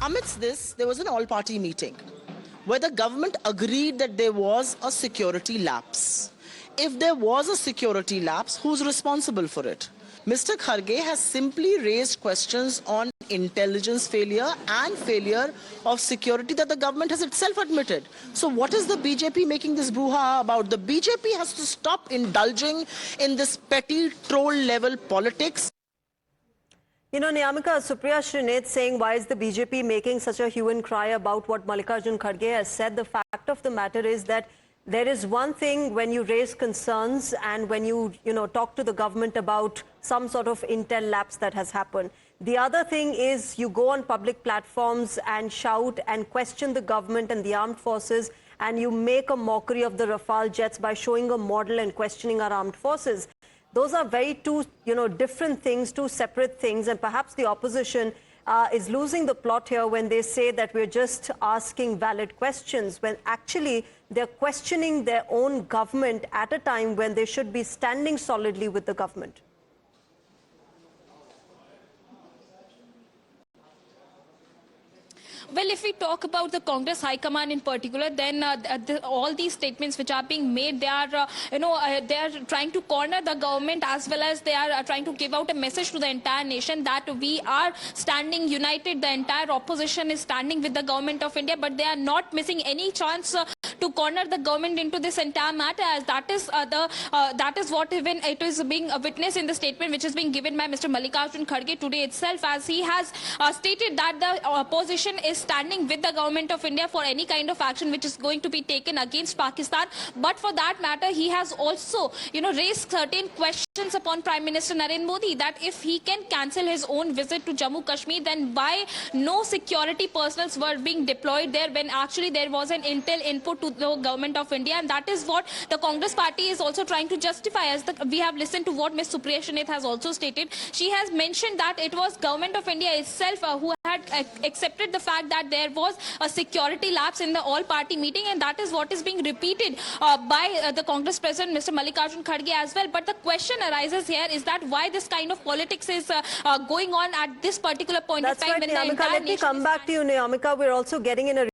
Amidst this, there was an all-party meeting where the government agreed that there was a security lapse. If there was a security lapse, who's responsible for it? Mr. Kharge has simply raised questions on intelligence failure and failure of security that the government has itself admitted. So what is the BJP making this brouhaha about? The BJP has to stop indulging in this petty troll level politics. You know, Niyamika, Supriya Srinath saying, why is the BJP making such a hue and cry about what Mallikarjun Kharge has said? The fact of the matter is that there is one thing when you raise concerns and when you talk to the government about some sort of intel lapse that has happened. The other thing is you go on public platforms and shout and question the government and the armed forces, and you make a mockery of the Rafale jets by showing a model and questioning our armed forces. Those are very two different things, two separate things, and perhaps the opposition is losing the plot here when they say that we're just asking valid questions, when actually they're questioning their own government at a time when they should be standing solidly with the government. Well, if we talk about the Congress High Command in particular, then all these statements which are being made, they are, they are trying to corner the government, as well as they are trying to give out a message to the entire nation that we are standing united. The entire opposition is standing with the government of India, but they are not missing any chance to corner the government into this entire matter, as that is what even it is being witnessed in the statement which is being given by Mr. Mallikarjun Kharge today itself, as he has stated that the opposition is standing with the government of India for any kind of action which is going to be taken against Pakistan. But for that matter, he has also, raised certain questions upon Prime Minister Narendra Modi, that if he can cancel his own visit to Jammu Kashmir, then why no security personnel were being deployed there when actually there was an intel input to the government of India. And that is what the Congress party is also trying to justify, as we have listened to what Ms. Supriya Srinath has also stated. She has mentioned that it was government of India itself who had accepted the fact that there was a security lapse in the all-party meeting, and that is what is being repeated by the Congress president, Mr. Mallikarjun Kharge, as well. But the question arises here is that why this kind of politics is going on at this particular point of time. That's right, Niyamika. Let me come back to you, Niyamika. We're also getting in a